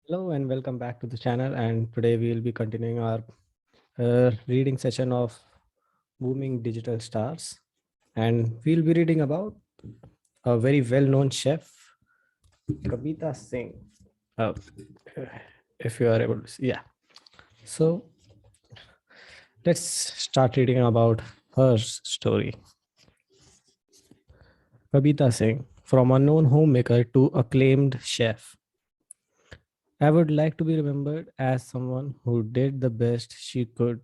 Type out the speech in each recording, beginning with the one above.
Hello and welcome back to the channel. And today we will be continuing our reading session of booming digital stars. And we'll be reading about a very well-known chef, Kabita Singh. Uh, if you are able to see, yeah. So let's start reading about her story. Kabita Singh, from unknown homemaker to acclaimed chef. I would like to be remembered as someone who did the best she could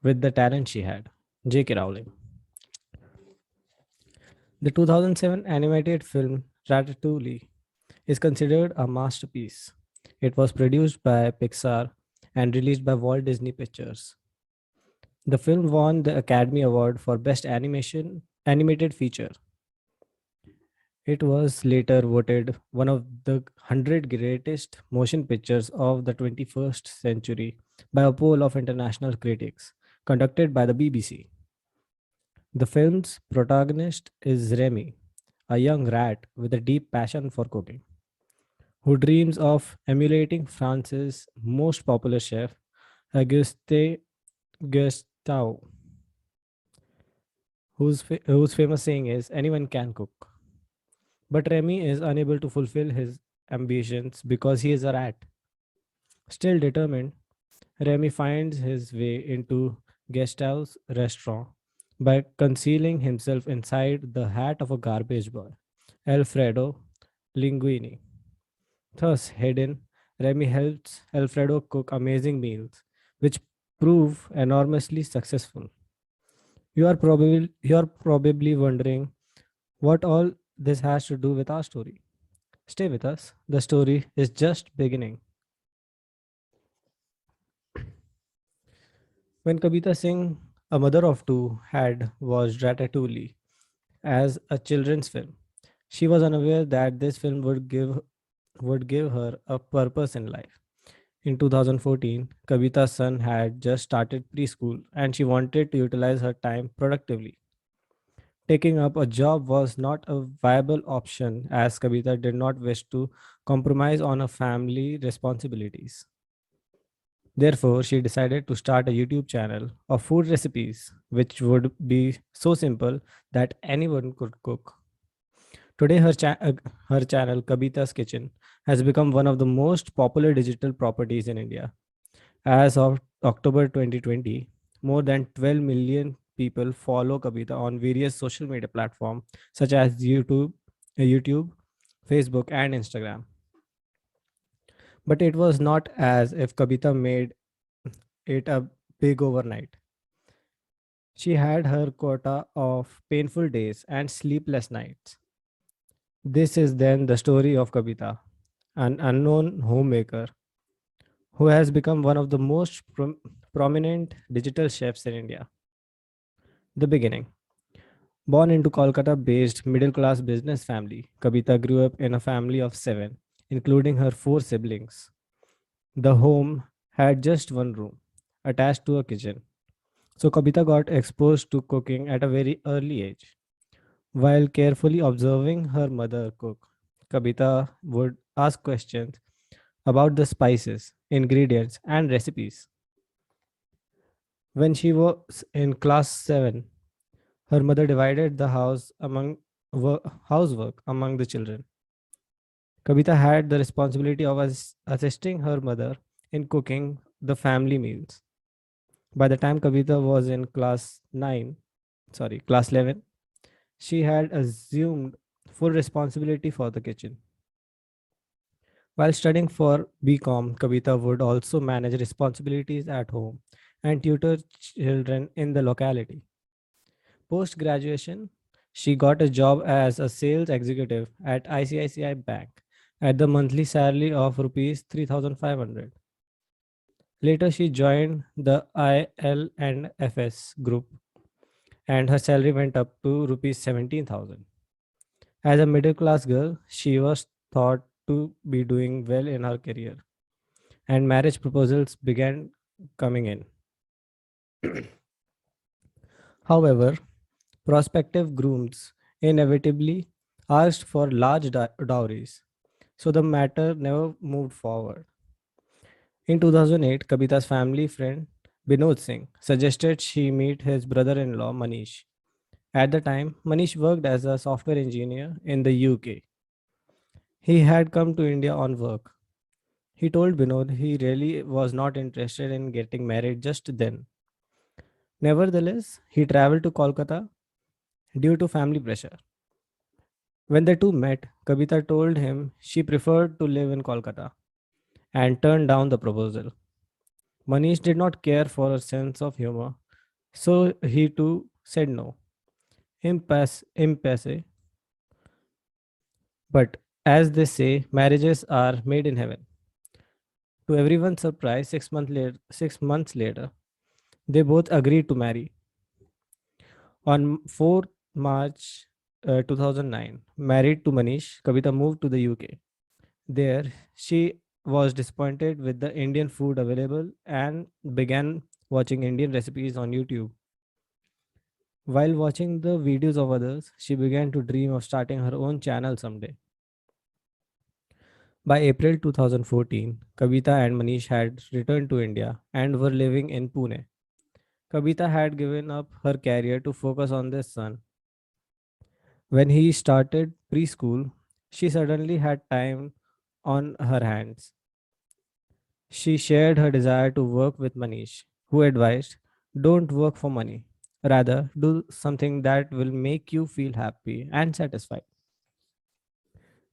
with the talent she had. J.K. Rowling. The 2007 animated film Ratatouille is considered a masterpiece. It was produced by Pixar and released by Walt Disney Pictures. The film won the Academy Award for Best Animated Feature. It was later voted one of the 100 greatest motion pictures of the 21st century by a poll of international critics conducted by the BBC. The film's protagonist is Remy, a young rat with a deep passion for cooking, who dreams of emulating France's most popular chef, Auguste Gustave, whose famous saying is, anyone can cook. But Remy is unable to fulfill his ambitions because he is a rat. Still determined, Remy finds his way into Gustave's restaurant by concealing himself inside the hat of a garbage boy, Alfredo Linguini. Thus, hidden, Remy helps Alfredo cook amazing meals, which prove enormously successful. You are probably wondering what all this has to do with our story. Stay with us. The story is just beginning. When Kabita Singh, a mother of two, had watched Ratatouille as a children's film, she was unaware that this film would give her a purpose in life. In 2014, Kavita's son had just started preschool and she wanted to utilize her time productively. Taking up a job was not a viable option as Kavita did not wish to compromise on her family responsibilities. Therefore, she decided to start a YouTube channel of food recipes, which would be so simple that anyone could cook. Today, her channel, Kabita's Kitchen, has become one of the most popular digital properties in India. As of October 2020, more than 12 million people follow Kabita on various social media platforms such as YouTube, Facebook, and Instagram. But it was not as if Kabita made it a big overnight. She had her quota of painful days and sleepless nights. This is then the story of Kabita, an unknown homemaker who has become one of the most prominent digital chefs in India. The beginning. Born into Kolkata based middle class business family, Kabita grew up in a family of seven, including her four siblings. The home had just one room, attached to a kitchen. So Kabita got exposed to cooking at a very early age. While carefully observing her mother cook, Kabita would ask questions about the spices, ingredients, and recipes. When she was in class 7, her mother divided the housework among the children. Kabita had the responsibility of assisting her mother in cooking the family meals. By the time Kabita was in class 11, she had assumed full responsibility for the kitchen. While studying for BCom, Kabita would also manage responsibilities at home and tutor children in the locality. Post graduation, she got a job as a sales executive at ICICI Bank at the monthly salary of rupees 3,500. Later, she joined the IL&FS group and her salary went up to rupees 17,000. As a middle class girl, she was thought to be doing well in her career, and marriage proposals began coming in. However, prospective grooms inevitably asked for large dowries, so the matter never moved forward. In 2008, Kabita's family friend Binod Singh suggested she meet his brother in law Manish. At the time, Manish worked as a software engineer in the UK. He had come to India on work. He told Binod he really was not interested in getting married just then. Nevertheless, he traveled to Kolkata due to family pressure. When the two met, Kabita told him she preferred to live in Kolkata and turned down the proposal. Manish did not care for her sense of humor, so he too said no. Impasse, but as they say, marriages are made in heaven. To everyone's surprise, 6 months later, they both agreed to marry. On 4th March 2009, married to Manish, Kavita moved to the UK. There, she was disappointed with the Indian food available and began watching Indian recipes on YouTube. While watching the videos of others, she began to dream of starting her own channel someday. By April 2014, Kavita and Manish had returned to India and were living in Pune. Kavita had given up her career to focus on their son. When he started preschool, she suddenly had time on her hands. She shared her desire to work with Manish, who advised, don't work for money. Rather, do something that will make you feel happy and satisfied.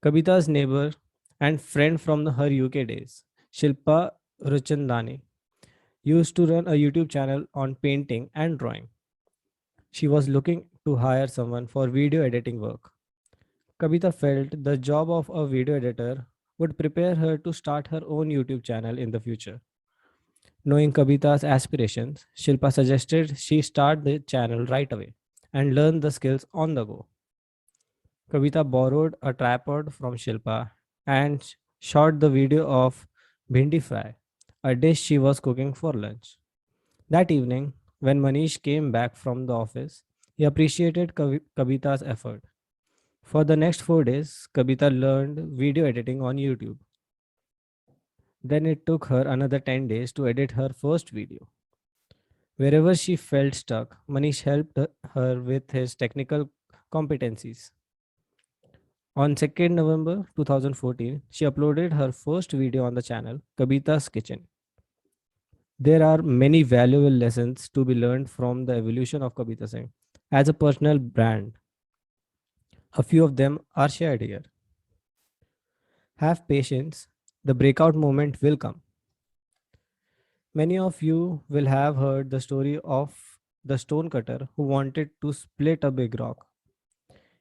Kavita's neighbor and friend from her UK days, Shilpa Ruchandani, used to run a YouTube channel on painting and drawing. She was looking to hire someone for video editing work. Kavita felt the job of a video editor would prepare her to start her own YouTube channel in the future. Knowing Kavita's aspirations, Shilpa suggested she start the channel right away and learn the skills on the go. Kavita borrowed a tripod from Shilpa and shot the video of bhindi fry, a dish she was cooking for lunch. That evening, when Manish came back from the office, he appreciated Kavita's effort. For the next 4 days, Kavita learned video editing on YouTube. Then it took her another 10 days to edit her first video. Wherever she felt stuck, Manish helped her with his technical competencies. On 2nd November 2014, she uploaded her first video on the channel, Kabita's Kitchen. There are many valuable lessons to be learned from the evolution of Kabita Singh as a personal brand. A few of them are shared here. Have patience, the breakout moment will come. Many of you will have heard the story of the stonecutter who wanted to split a big rock.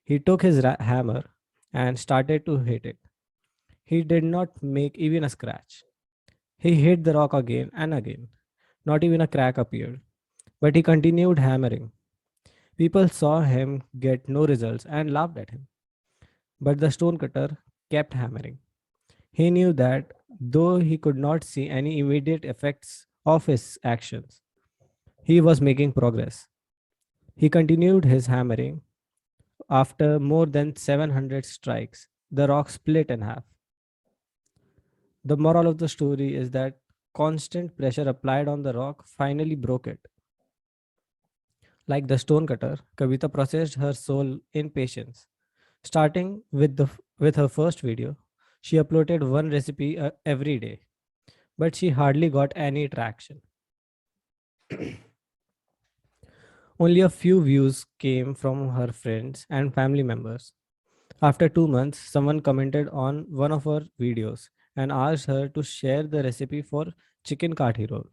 He took his hammer and started to hit it. He did not make even a scratch. He hit the rock again and again. Not even a crack appeared. But he continued hammering. People saw him get no results and laughed at him. But the stonecutter kept hammering. He knew that though he could not see any immediate effects of his actions, he was making progress. He continued his hammering. After more than 700 strikes, the rock split in half. The moral of the story is that constant pressure applied on the rock finally broke it. Like the stonecutter, Kavita processed her soul in patience. Starting with her first video, she uploaded one recipe every day, but she hardly got any traction. Only a few views came from her friends and family members. After 2 months, someone commented on one of her videos and asked her to share the recipe for chicken kathi roll.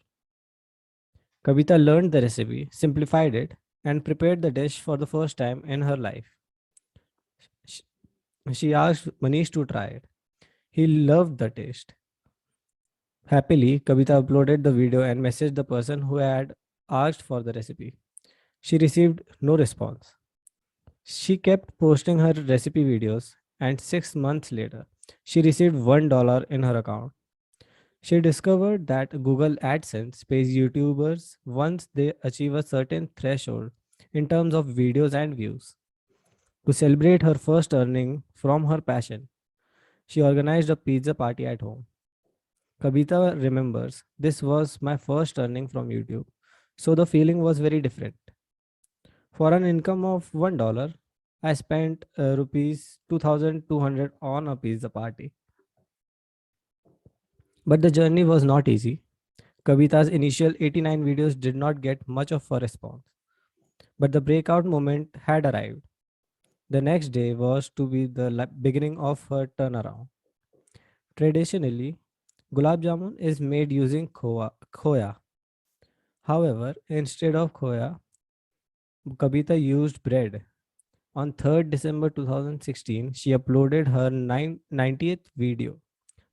Kavita learned the recipe, simplified it, and prepared the dish for the first time in her life. Sh- She asked Manish to try it. He loved the taste. Happily, Kavita uploaded the video and messaged the person who had asked for the recipe. She received no response. She kept posting her recipe videos, and 6 months later, she received $1 in her account. She discovered that Google AdSense pays YouTubers once they achieve a certain threshold in terms of videos and views. To celebrate her first earning from her passion, she organized a pizza party at home. Kabita remembers, this was my first earning from YouTube, so the feeling was very different. For an income of $1, I spent rupees 2200 on a pizza party. But the journey was not easy. Kavita's initial 89 videos did not get much of a response, but the breakout moment had arrived. The next day was to be the beginning of her turnaround. Traditionally, gulab jamun is made using khoya. However, instead of khoya, Kabita used bread. On 3rd December 2016, she uploaded her 90th video,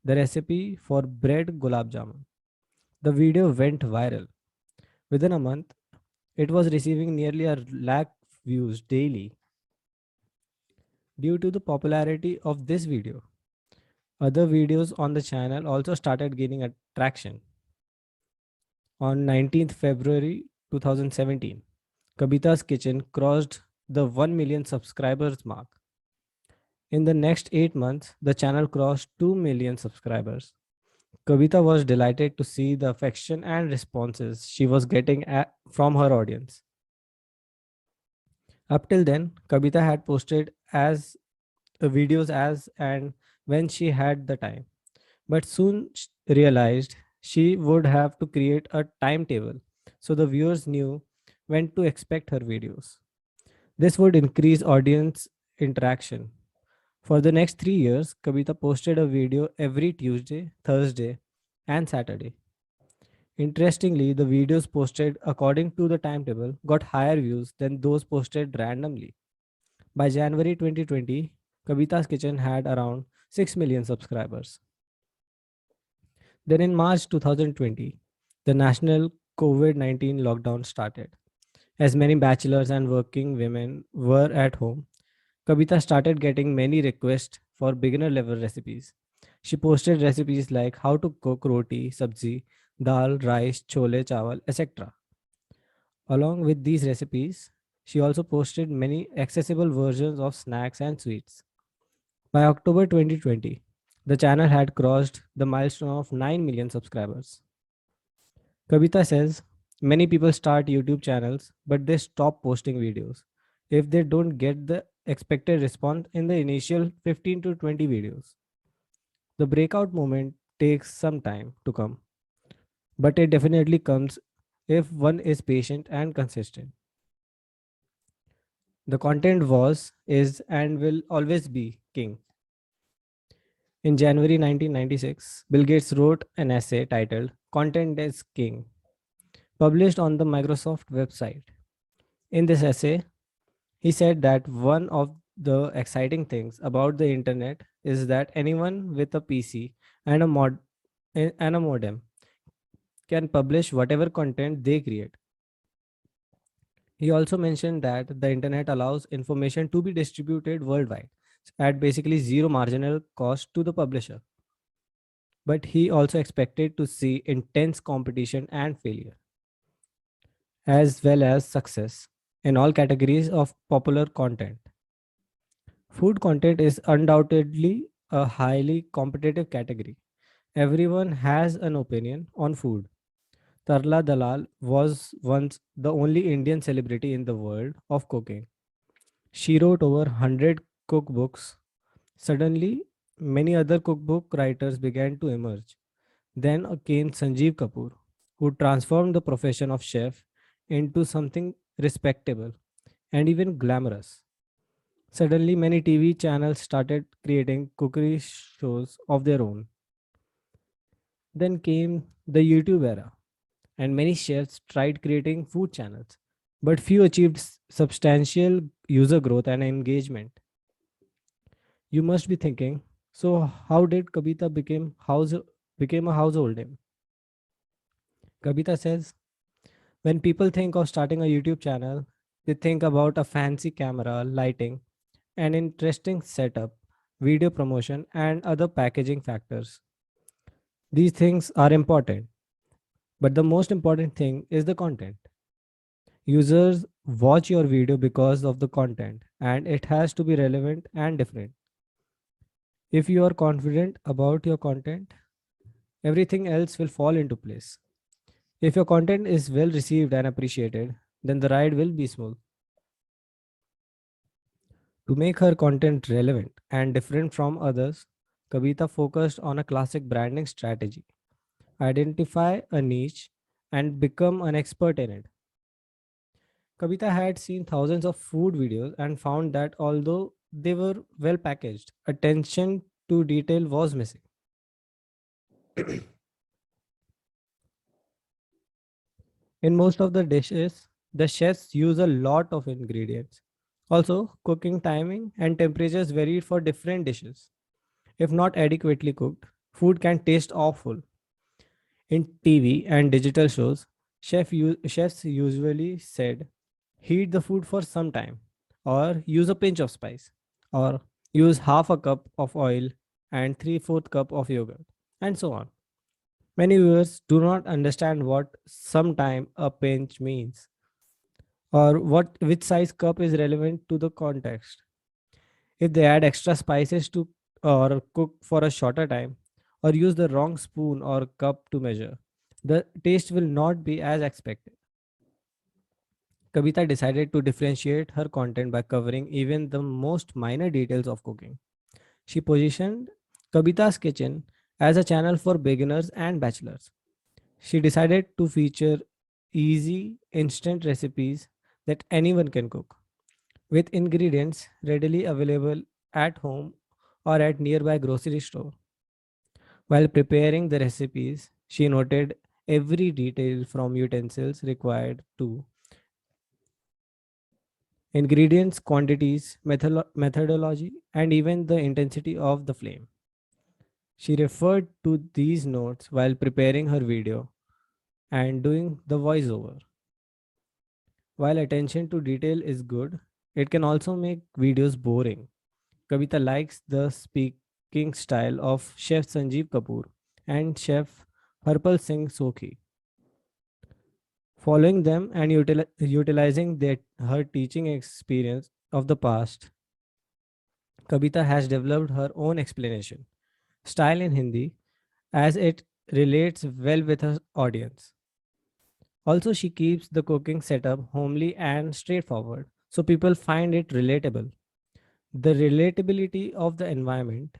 the recipe for bread gulab jamun. The video went viral. Within a month, it was receiving nearly a lakh views daily. Due to the popularity of this video, other videos on the channel also started gaining attraction. On 19th February 2017, Kabita's Kitchen crossed the 1 million subscribers mark. In the next 8 months, the channel crossed 2 million subscribers. Kavita was delighted to see the affection and responses she was getting from her audience. Up till then, Kavita had posted as videos as and when she had the time, but soon realized she would have to create a timetable so the viewers knew when to expect her videos. This would increase audience interaction. For the next 3 years, Kavita posted a video every Tuesday, Thursday, and Saturday. Interestingly, the videos posted according to the timetable got higher views than those posted randomly. By January 2020, Kavita's Kitchen had around 6 million subscribers. Then in March 2020, the national COVID 19 lockdown started. As many bachelors and working women were at home, Kavita started getting many requests for beginner level recipes. She posted recipes like how to cook roti, sabzi, dal, rice, chole, chawal, etc. Along with these recipes, she also posted many accessible versions of snacks and sweets. By October 2020, the channel had crossed the milestone of 9 million subscribers. Kavita says many people start YouTube channels but they stop posting videos if they don't get the expected response in the initial 15 to 20 videos. The breakout moment takes some time to come, but it definitely comes if one is patient and consistent. The content was, is, and will always be king. In January 1996, Bill Gates wrote an essay titled Content is King, published on the Microsoft website. In this essay, he said that one of the exciting things about the internet is that anyone with a PC and a modem can publish whatever content they create. He also mentioned that the internet allows information to be distributed worldwide at basically zero marginal cost to the publisher. But he also expected to see intense competition and failure, as well as success in all categories of popular content. Food content is undoubtedly a highly competitive category. Everyone has an opinion on food. Tarla Dalal was once the only Indian celebrity in the world of cooking. She wrote over 100 cookbooks. Suddenly, many other cookbook writers began to emerge. Then came Sanjeev Kapoor, who transformed the profession of chef into something respectable and even glamorous. Suddenly, many TV channels started creating cookery shows of their own. Then came the YouTube era, and many chefs tried creating food channels, but few achieved substantial user growth and engagement. You must be thinking, so how did Kabita became a household name? Kabita says, when people think of starting a YouTube channel, they think about a fancy camera, lighting, an interesting setup, video promotion, and other packaging factors. These things are important, but the most important thing is the content. Users watch your video because of the content, and it has to be relevant and different. If you are confident about your content, Everything else will fall into place. If your content is well received and appreciated, then the ride will be smooth. To make her content relevant and different from others, Kavita focused on a classic branding strategy: identify a niche and become an expert in it. Kavita had seen thousands of food videos and found that although they were well packaged, attention to detail was missing. In most of the dishes, the chefs use a lot of ingredients. Also, cooking timing and temperatures varied for different dishes. If not adequately cooked, food can taste awful. In TV and digital shows, chefs usually said, heat the food for some time, or use a pinch of spice, or use half a cup of oil and 3/4 cup of yogurt, and so on. Many viewers do not understand what sometime a pinch means, or what which size cup is relevant to the context. If they add extra spices to or cook for a shorter time, or use the wrong spoon or cup to measure, the taste will not be as expected. Kavita decided to differentiate her content by covering even the most minor details of cooking. She positioned Kavita's Kitchen as a channel for beginners and bachelors. She decided to feature easy, instant recipes that anyone can cook, with ingredients readily available at home or at nearby grocery store. While preparing the recipes, she noted every detail from utensils required to ingredients, quantities, methodology, and even the intensity of the flame. She referred to these notes while preparing her video and doing the voiceover. While attention to detail is good, it can also make videos boring. Kavita likes the speaking style of Chef Sanjeev Kapoor and Chef Harpal Singh Sokhi. Following them and utilizing her teaching experience of the past, Kavita has developed her own explanation style in Hindi as it relates well with her audience. Also, she keeps the cooking setup homely and straightforward so people find it relatable. The relatability of the environment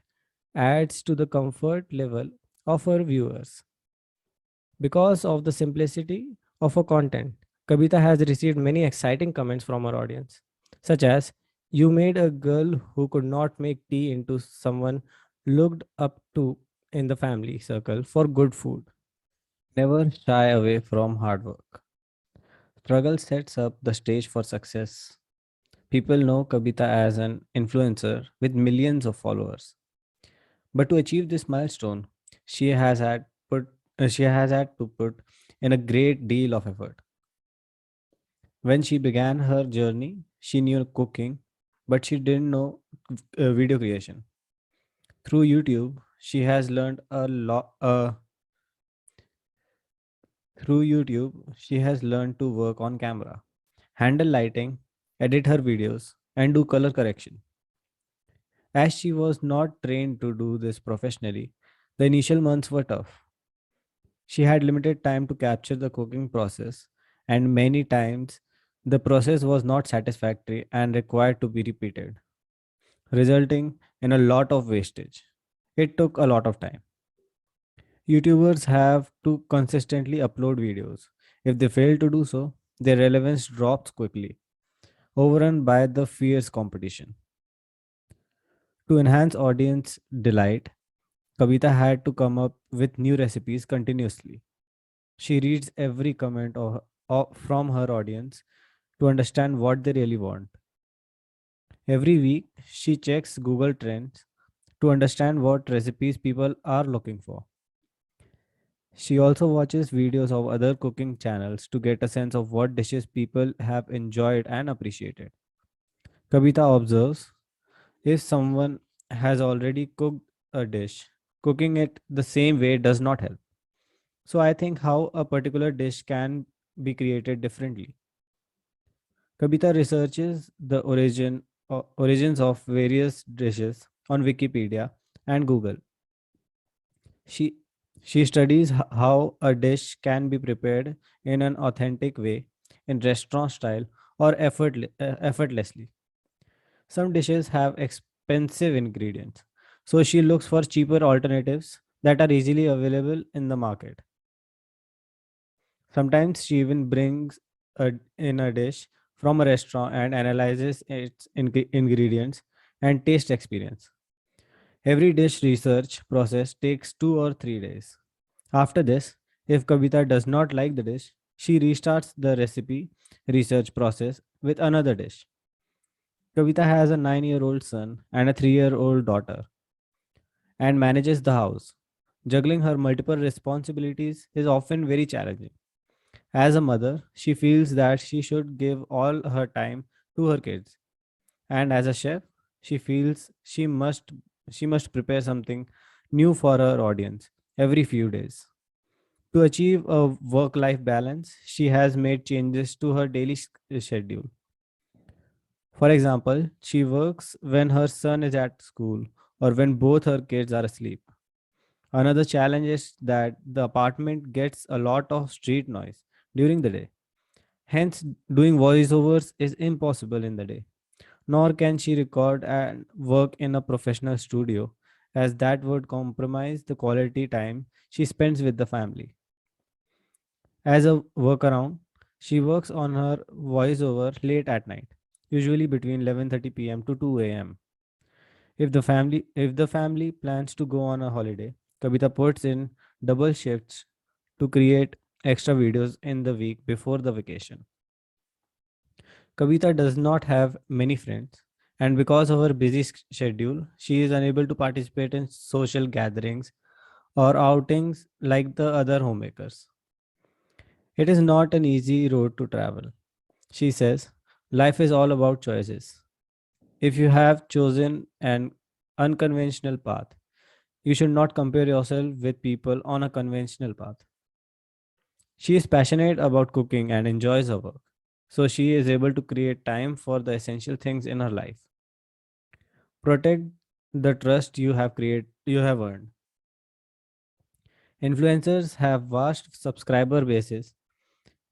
adds to the comfort level of her viewers. Because of the simplicity of her content, Kabita has received many exciting comments from her audience, such as, "You made a girl who could not make tea into someone looked up to in the family circle for good food." Never shy away from hard work. Struggle sets up the stage for success. People know Kabita as an influencer with millions of followers. But to achieve this milestone, she has had put she has had to put in a great deal of effort. When she began her journey, she knew cooking, but she didn't know video creation. Through YouTube, she has learned a lot. Through YouTube, she has learned to work on camera, handle lighting, edit her videos, and do color correction. As she was not trained to do this professionally, the initial months were tough. She had limited time to capture the cooking process, and many times the process was not satisfactory and required to be repeated, resulting in a lot of wastage. It took a lot of time. YouTubers have to consistently upload videos. If they fail to do so, their relevance drops quickly, overrun by the fierce competition. To enhance audience delight, Kavita had to come up with new recipes continuously. She reads every comment from her audience to understand what they really want. Every week, she checks Google Trends to understand what recipes people are looking for. She also watches videos of other cooking channels to get a sense of what dishes people have enjoyed and appreciated. Kavita observes, if someone has already cooked a dish, cooking it the same way does not help. So I think how a particular dish can be created differently. Kabita researches the origins of various dishes on Wikipedia and Google. She She studies how a dish can be prepared in an authentic way, in restaurant style, or effortlessly. Some dishes have expensive ingredients, so she looks for cheaper alternatives that are easily available in the market. Sometimes she even brings in a dish from a restaurant and analyzes its ingredients and taste experience. Every dish research process takes 2 or 3 days. After this, if Kavita does not like the dish, she restarts the recipe research process with another dish. Kavita has a 9-year-old son and a 3-year-old daughter and manages the house. Juggling her multiple responsibilities is often very challenging. As a mother, she feels that she should give all her time to her kids. And as a chef, she feels she must prepare something new for her audience every few days. To achieve a work life balance, she has made changes to her daily schedule. For example, she works when her son is at school or when both her kids are asleep. Another challenge is that the apartment gets a lot of street noise during the day. Hence, doing voiceovers is impossible in the day. Nor can she record and work in a professional studio, as that would compromise the quality time she spends with the family. As a workaround, she works on her voiceover late at night, usually between 11:30 p.m. to 2 a.m. If the family plans to go on a holiday, Kabita puts in double shifts to create extra videos in the week before the vacation. Kavita does not have many friends, and because of her busy schedule, she is unable to participate in social gatherings or outings like the other homemakers. It is not an easy road to travel. She says, life is all about choices. If you have chosen an unconventional path, you should not compare yourself with people on a conventional path. She is passionate about cooking and enjoys her work, so she is able to create time for the essential things in her life. Protect the trust you have earned. Influencers have vast subscriber bases,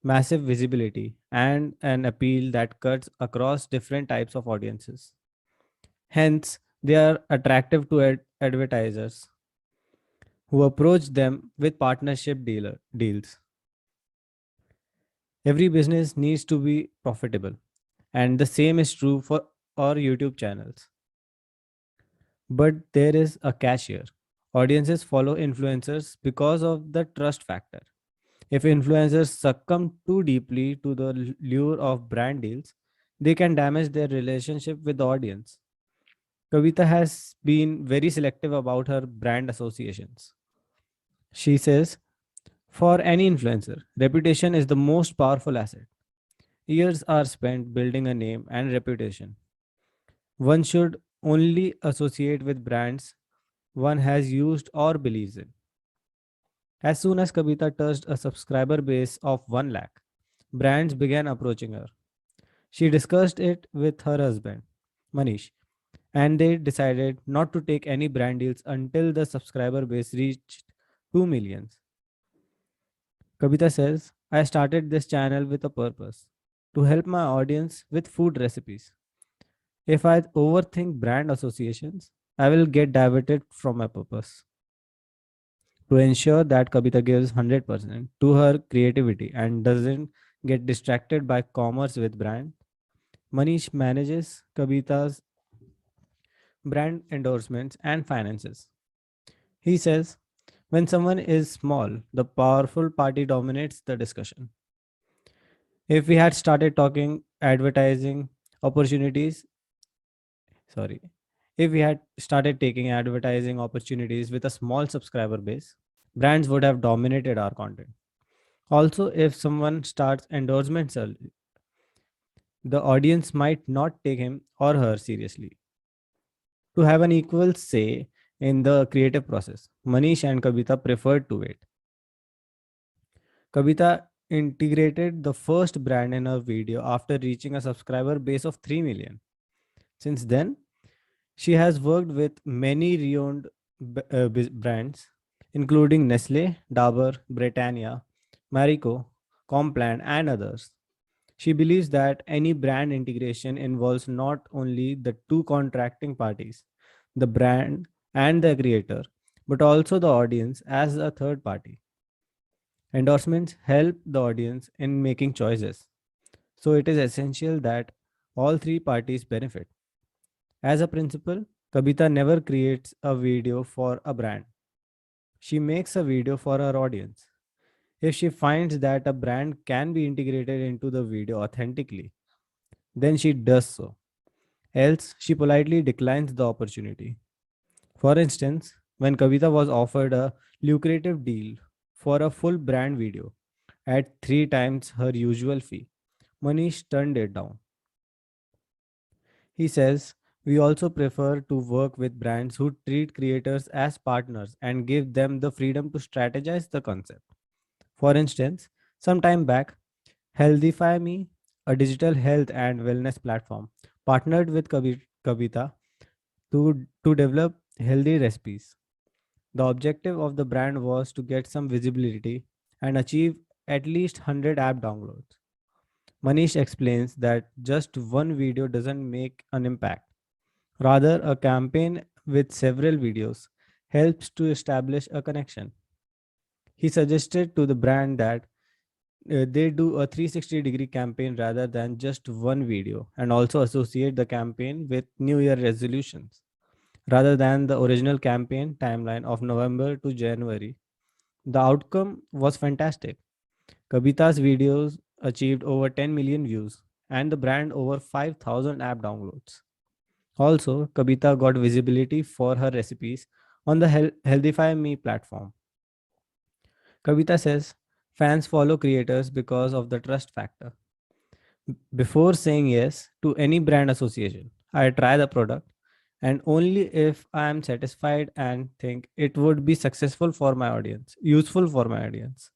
massive visibility, and an appeal that cuts across different types of audiences. Hence, they are attractive to advertisers who approach them with partnership deals. Every business needs to be profitable, and the same is true for our YouTube channels. But there is a catch here. Audiences follow influencers because of the trust factor. If influencers succumb too deeply to the lure of brand deals, they can damage their relationship with the audience. Kavita has been very selective about her brand associations. She says, for any influencer, reputation is the most powerful asset. Years are spent building a name and reputation. One should only associate with brands one has used or believes in. As soon as Kabita touched a subscriber base of 1 lakh, brands began approaching her. She discussed it with her husband, Manish, and they decided not to take any brand deals until the subscriber base reached 2 millions. Kabita says, I started this channel with a purpose to help my audience with food recipes. If I overthink brand associations, I will get diverted from my purpose. To ensure that Kabita gives 100% to her creativity and doesn't get distracted by commerce with brand, Manish manages Kabita's brand endorsements and finances. He says, when someone is small, the powerful party dominates the discussion. If we had started talking advertising opportunities, sorry, if we had started taking advertising opportunities with a small subscriber base, brands would have dominated our content. Also, if someone starts endorsements early, the audience might not take him or her seriously. To have an equal say in the creative process, Manish and Kabita preferred to wait. Kabita integrated the first brand in her video after reaching a subscriber base of 3 million. Since then, she has worked with many renowned brands including Nestle, Dabur, Britannia, Marico, Complan, and others. She believes that any brand integration involves not only the two contracting parties, the brand and the creator, but also the audience as a third party. Endorsements help the audience in making choices. So it is essential that all three parties benefit. As a principle, Kabita never creates a video for a brand. She makes a video for her audience. If she finds that a brand can be integrated into the video authentically, then she does so. Else, she politely declines the opportunity. For instance, when Kavita was offered a lucrative deal for a full brand video at three times her usual fee, Manish turned it down. He says, "We also prefer to work with brands who treat creators as partners and give them the freedom to strategize the concept." For instance, some time back, Healthify Me, a digital health and wellness platform, partnered with Kavita to develop healthy recipes. The objective of the brand was to get some visibility and achieve at least 100 app downloads. Manish explains that just one video doesn't make an impact. Rather, a campaign with several videos helps to establish a connection. He suggested to the brand that they do a 360-degree campaign rather than just one video, and also associate the campaign with New Year resolutions rather than the original campaign timeline of November to January. The outcome was fantastic. Kabita's videos achieved over 10 million views and the brand over 5,000 app downloads. Also, Kabita got visibility for her recipes on the Healthify Me platform. Kabita says fans follow creators because of the trust factor. Before saying yes to any brand association, I try the product, and only if I am satisfied and think it would be successful for my audience, useful for my audience,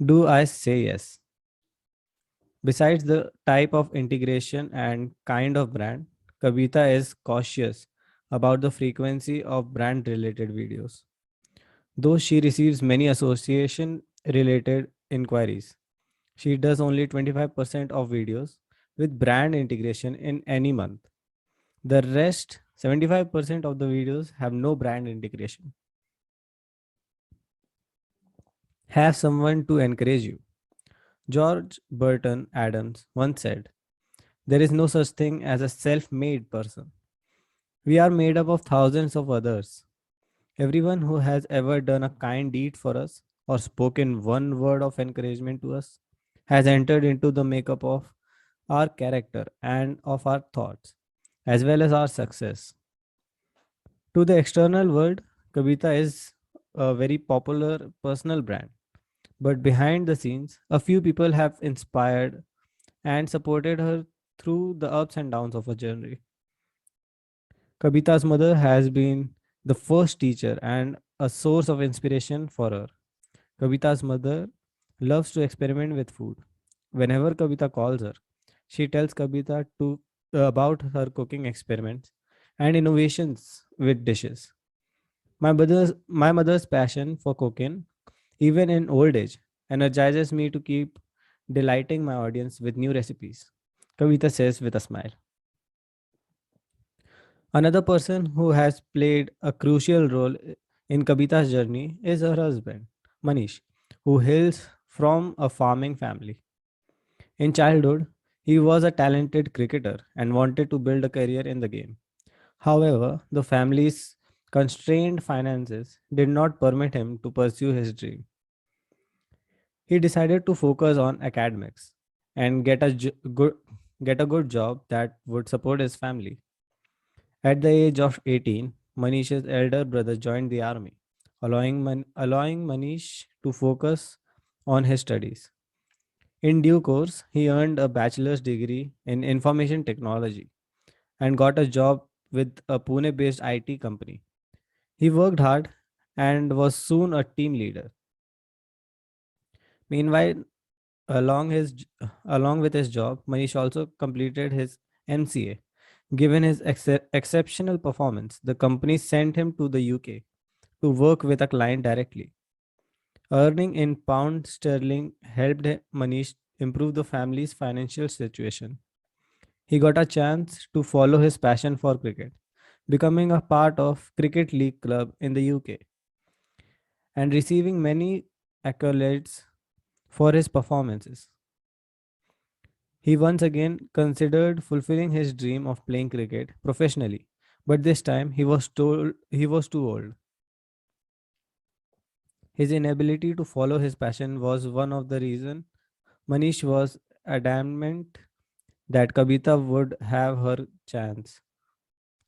do I say yes. Besides the type of integration and kind of brand, Kavita is cautious about the frequency of brand related videos. Though she receives many association related inquiries, she does only 25% of videos with brand integration in any month. The rest, 75% of the videos, have no brand integration. Have someone to encourage you. George Burton Adams once said, "There is no such thing as a self made person. We are made up of thousands of others. Everyone who has ever done a kind deed for us or spoken one word of encouragement to us has entered into the makeup of our character and of our thoughts, as well as our success." To the external world, Kabita is a very popular personal brand. But behind the scenes, a few people have inspired and supported her through the ups and downs of her journey. Kabita's mother has been the first teacher and a source of inspiration for her. Kabita's mother loves to experiment with food. Whenever Kabita calls her, she tells Kabita about her cooking experiments and innovations with dishes. My mother's passion for cooking, even in old age, energizes me to keep delighting my audience with new recipes. Kavita says with a smile. Another person who has played a crucial role in Kavita's journey is her husband, Manish, who hails from a farming family. In childhood, he was a talented cricketer and wanted to build a career in the game. However, the family's constrained finances did not permit him to pursue his dream. He decided to focus on academics and get a good job that would support his family. At the age of 18, Manish's elder brother joined the army, allowing Manish to focus on his studies. In due course, he earned a bachelor's degree in information technology and got a job with a Pune based IT company. He worked hard and was soon a team leader. Meanwhile, along with his job, Manish also completed his MCA. Given his exceptional performance, the company sent him to the UK to work with a client directly. Earning in pound sterling helped Manish improve the family's financial situation. He got a chance to follow his passion for cricket, becoming a part of Cricket League club in the UK and receiving many accolades for his performances. He once again considered fulfilling his dream of playing cricket professionally, but this time he was told he was too old. His inability to follow his passion was one of the reasons Manish was adamant that Kabita would have her chance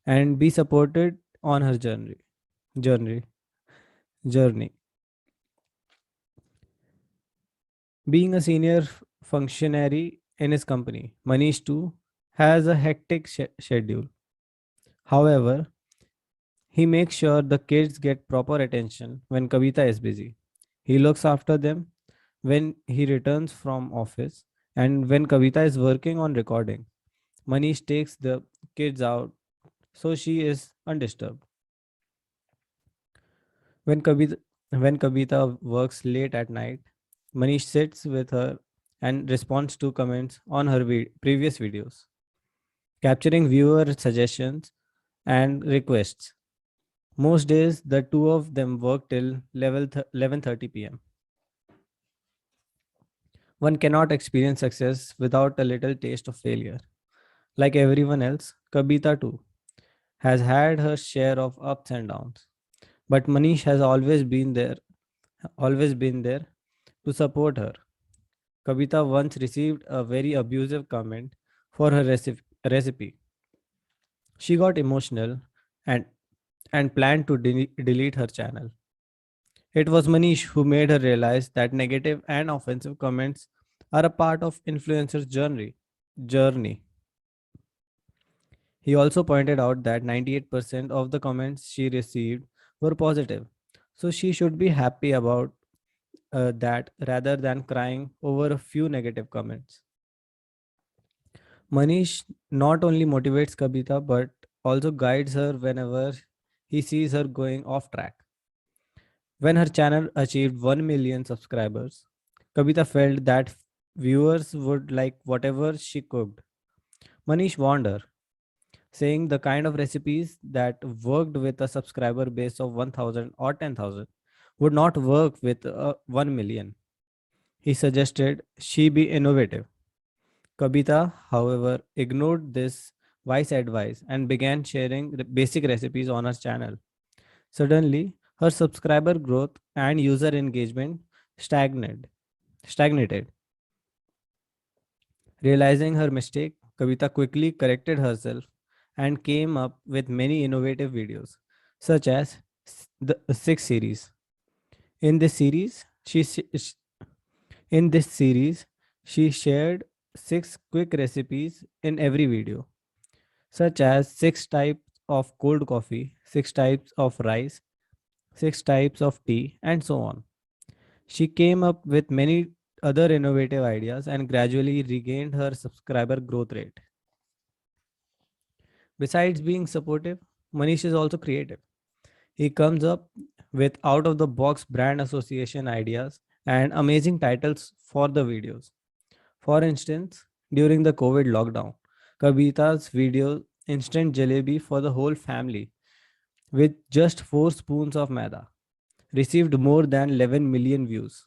and be supported on her journey journey. Being a senior functionary in his company, Manish too has a hectic schedule. However, he makes sure the kids get proper attention when Kavita is busy. He looks after them when he returns from office and when Kavita is working on recording. Manish takes the kids out so she is undisturbed. When Kavita, when Kavita works late at night, Manish sits with her and responds to comments on her previous videos, capturing viewer suggestions and requests. Most days, the two of them work till 11:30 p.m. One cannot experience success without a little taste of failure. Like everyone else, Kabita too has had her share of ups and downs. But Manish has always been there to support her. Kabita once received a very abusive comment for her recipe. She got emotional and, and planned to delete her channel. It was Manish who made her realize that negative and offensive comments are a part of influencers' journey. He also pointed out that 98% of the comments she received were positive. So she should be happy about that rather than crying over a few negative comments. Manish not only motivates Kabita but also guides her whenever he sees her going off track. When her channel achieved 1 million subscribers, Kabita felt that viewers would like whatever she cooked. Manish warned her, saying the kind of recipes that worked with a subscriber base of 1000 or 10,000 would not work with 1 million. He suggested she be innovative. Kabita, however, ignored this wise advice and began sharing basic recipes on her channel. Suddenly, her subscriber growth and user engagement stagnated. stagnated. Realizing her mistake, Kavita quickly corrected herself and came up with many innovative videos, such as the Six series. In this series, in this series, she shared six quick recipes in every video, such as six types of cold coffee, six types of rice, six types of tea, and so on. She came up with many other innovative ideas and gradually regained her subscriber growth rate. Besides being supportive, Manish is also creative. He comes up with out of the box brand association ideas and amazing titles for the videos. For instance, during the COVID lockdown, Kabita's video Instant Jalebi for the whole family with just 4 spoons of maida received more than 11 million views.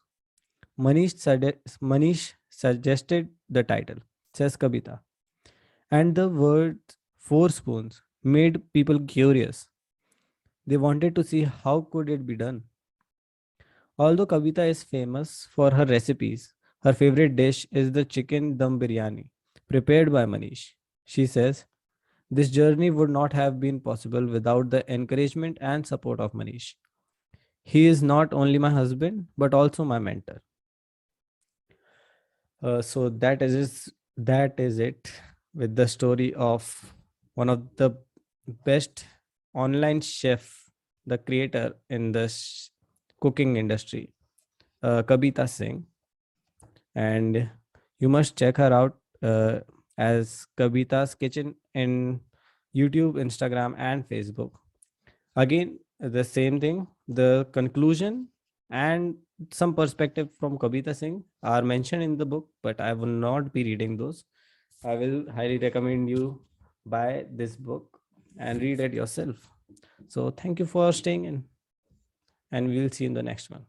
Manish suggested the title, says Kabita, and the word 4 spoons made people curious. They wanted to see how could it be done. Although Kabita is famous for her recipes, her favorite dish is the chicken dum biryani prepared by Manish. She says, this journey would not have been possible without the encouragement and support of Manish. He is not only my husband but also my mentor. That is it with the story of one of the best online chef, the creator in the cooking industry, Kabita Singh, and you must check her out as Kabita's Kitchen in YouTube, Instagram, and Facebook. Again, the same thing. The conclusion and some perspective from Kabita Singh are mentioned in the book, but I will not be reading those. I will highly recommend you buy this book and read it yourself. So thank you for staying in, and we will see you in the next one.